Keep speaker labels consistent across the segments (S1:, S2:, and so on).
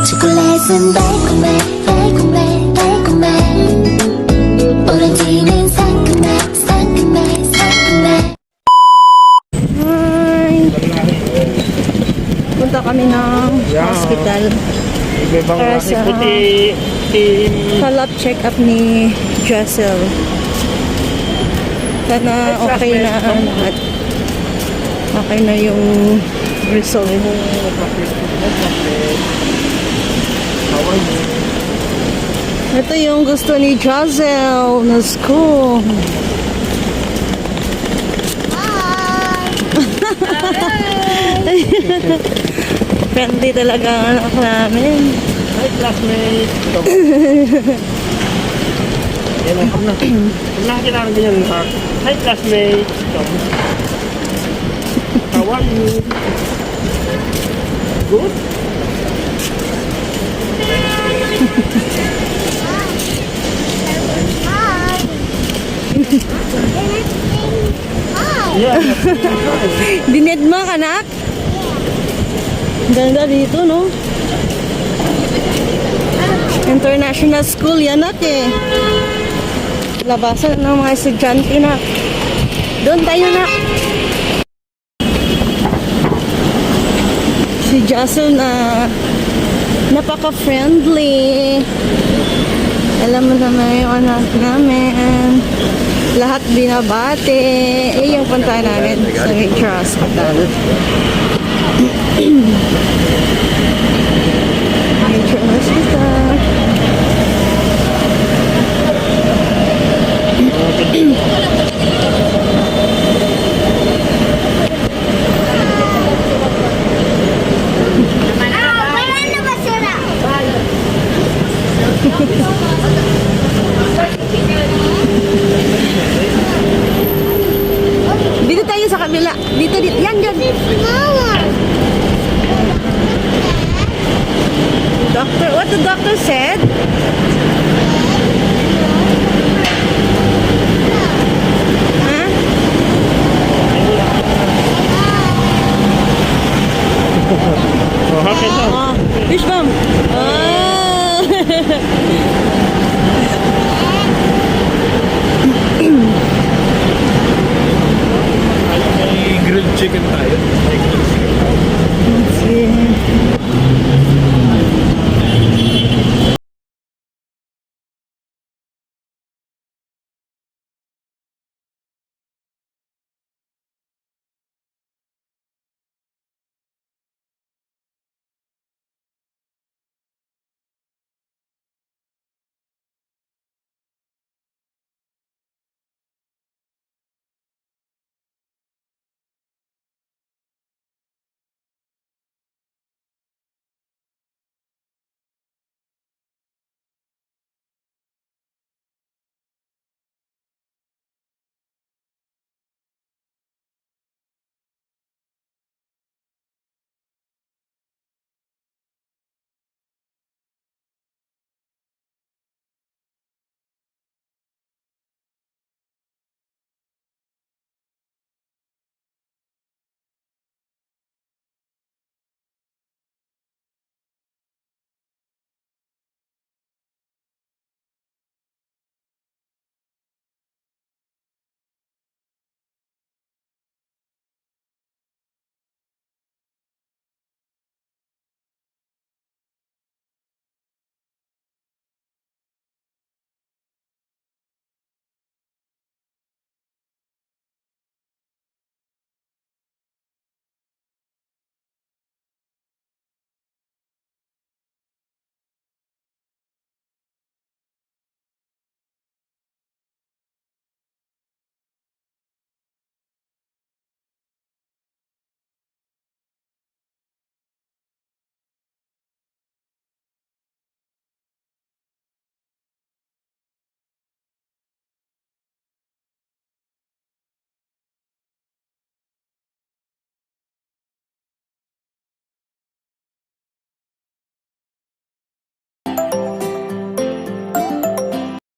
S1: 초콜릿은 달콤해 달콤해 달콤해 오렌지는 상큼해 상큼해 상큼해.
S2: Hi! Punta kami ng hospital para sa follow-up check-up ni Jessel. Sana okay na lahat. Okay na yung result. Ito yung gusto ni Jessel na school. Friendly talaga ang anak namin.
S3: Hi, classmate. Yan ang na. Kung nakakita ng ganyan ha. Hi, classmate. How are you? Good? Yeah.
S2: Dined mo, anak? Ganda dito, no? International school yan, nak eh. Labasan ng mga estudyante, nak. Doon tayo, nak. Si Jason na napaka-friendly. Alam mo naman yung anak namin. Lahat binabate. Eh, yung punta namin sa Nature Hospital. Nature Hospital. Dito tayo sa kabila. Dito, dito. Yan, yan. Doctor, what the doctor said? Huh?
S3: Oh, okay na.
S2: Oh, fish bomb. Oh.
S3: May grilled chicken tayo. May grilled chicken.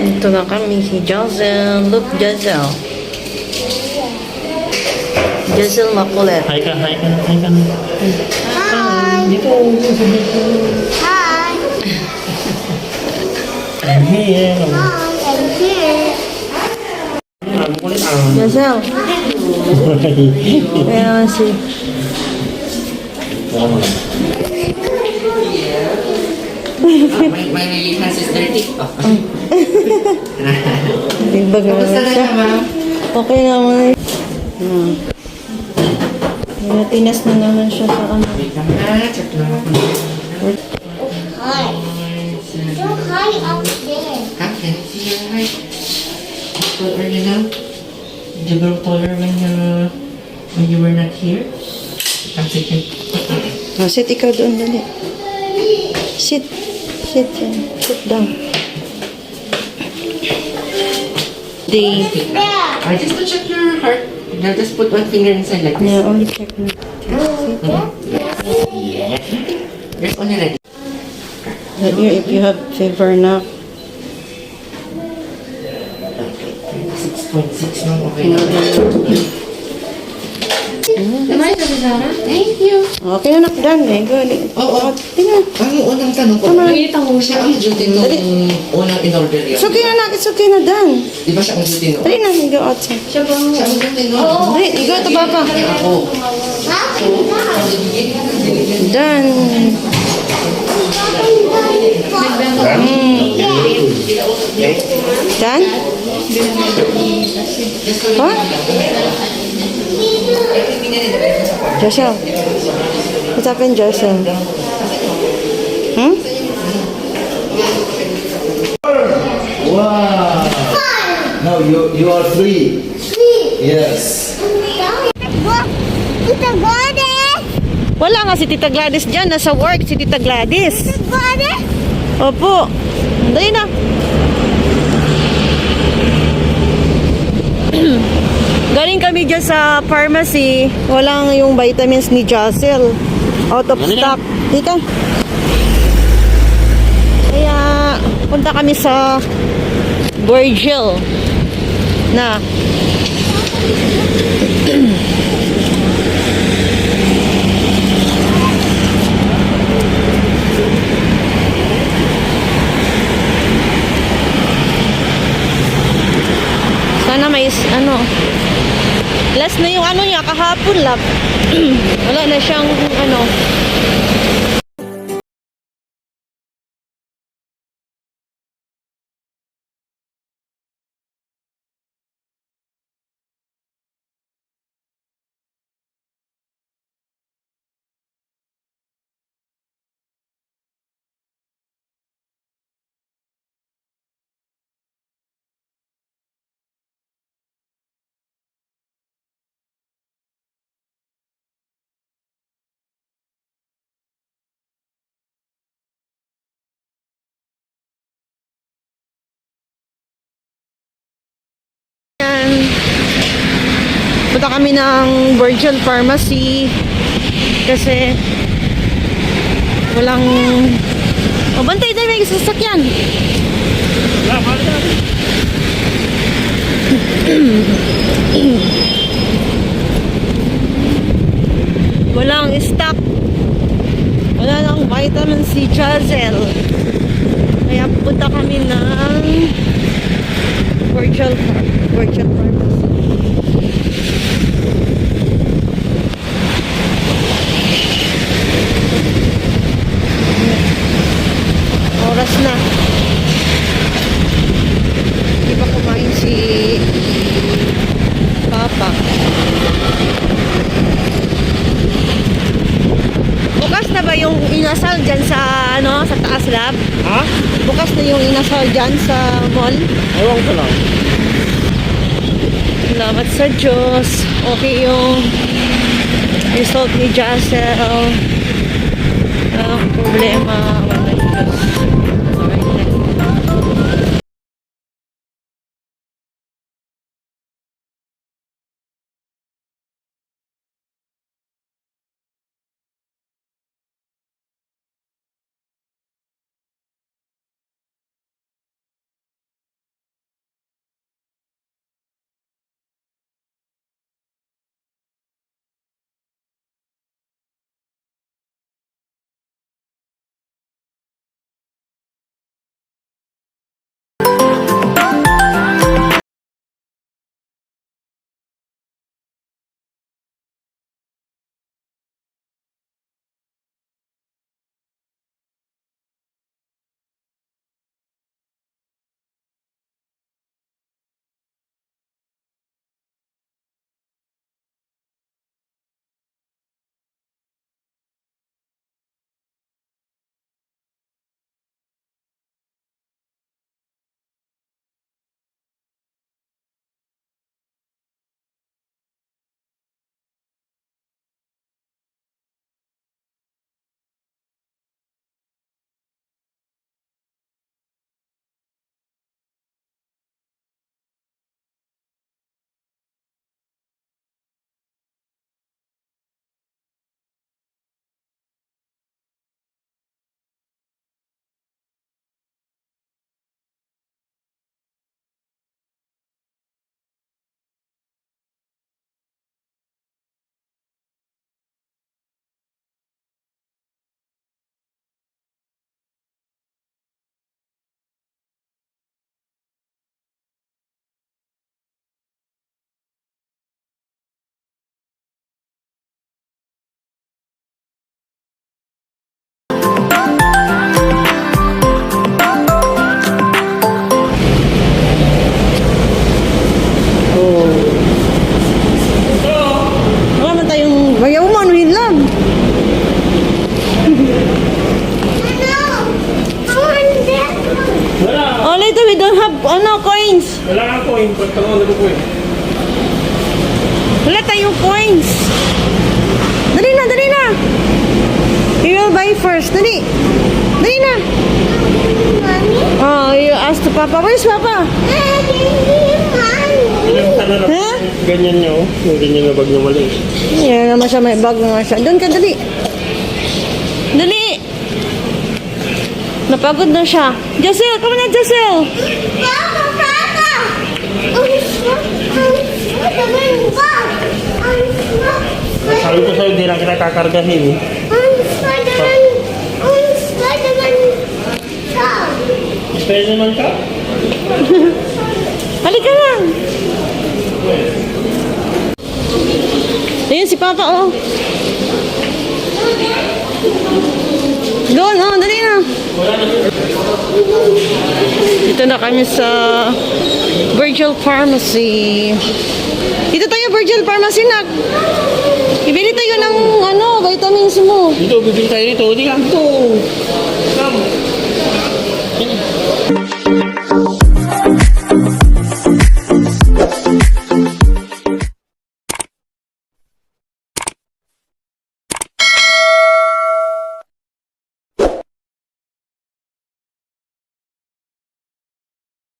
S2: Ito na kami si Jessel. Look, Jessel. Jessel makulit.
S3: Hi ka, hi ka, hi ka.
S1: Hi.
S3: Dito.
S1: Hi.
S3: I'm here.
S1: I'm here.
S3: Ang kulit ang.
S2: Josel. Kaya naman si...
S4: My hands is dirty. Oh.
S2: Timbag naman
S4: Kamusta na
S2: siya.
S4: siya, ma'am?
S2: Okay naman. Tinatinas na naman siya sa ano.
S4: Wait lang na. Check lang ako.
S1: Hi. So high up there.
S4: Ha? Can I see your height? How tall are you now? Did you grow taller when you were not here? Ang second.
S2: Oh, sit ikaw doon, dali. Sit. Sit yan. Sit down. They...
S4: I just to check your heart. Now just put one finger inside like this.
S2: Yeah, only check na.
S4: There's only like
S2: That you, if you have fever na,
S4: 6.6 no? Okay na. Naman ito si Sarah? Thank you.
S2: okay na nakdan eh. Gali.
S4: Oo.
S2: Tingnan.
S4: Ang unang tanong ko, siya ang duty nung unang in-order yun.
S2: It's okay na na. It's okay na dan.
S4: Di ba siya ang duty nung?
S2: Dali na, you go outside.
S4: Siya ang duty nung?
S2: Dali, you go to Papa.
S4: Ako.
S2: Dan. Dan? What? Joshua. What's happened, Joshua? Hmm?
S5: Wow! No, you are free. Yes.
S1: Tita Gladys!
S2: Wala nga si Tita Gladys dyan. Nasa work si Tita Gladys.
S1: Tita Gladys!
S2: Opo. Dali na. Galing kami dyan sa pharmacy. Walang yung vitamins ni Jocel. Out of stock. Ika. Kaya punta kami sa Virgil na sana may ano last na yung ano niya kahapon lang. Wala na siyang ano yan. Punta kami ng Virgil Pharmacy kasi walang bantay tayo may sasakyan.
S3: Wala, mahal na.
S2: Walang stock. Wala nang vitamin C Jocel. Kaya punta kami ng Virgil Pharmacy. Oras na. Hindi pa kumain si Papa. Bukas na ba yung inasal dyan sa ano sa taas lab?
S3: Ha?
S2: Bukas na yung inasal dyan sa mall?
S3: Ewan ko lang.
S2: Salamat sa Diyos. Okay yung result ni Jocel. Problema. Wala Diyos. Wala man tayong bayaw mo, anuhin lang.
S1: No! I want that one.
S3: Wala.
S2: Oh, later we don't have, coins.
S3: Wala nga po. Pagtangon na po eh.
S2: Wala tayong coins. Dali na, dali na. We will buy first. Dali. Dali na.
S1: Mommy?
S2: Oh, you ask to Papa. Where's Papa?
S1: Mommy!
S3: Yung tanong
S2: Ha?
S3: ganyan niya oh. Yung ganyan na bag niya mali.
S2: Yan naman siya, may bag naman siya. Doon ka, dali. Dali. Napagod na siya. Josel, come na, Josel.
S1: Papa! Papa! I'm Spider-Man bag! I'm
S3: Sabi ko sa'yo, di lang kita kakargahin eh.
S1: Spider-Man! I'm Spider-Man bag!
S3: Spider-Man ka?
S2: Halika na. Ayun si Papa, oh. Doon, oh, dali na. Dito na kami sa Virgil Pharmacy. Dito tayo, Virgil Pharmacy, nak. Ibili tayo ng, vitamins mo.
S3: Dito, bibili tayo dito. Di ka dito.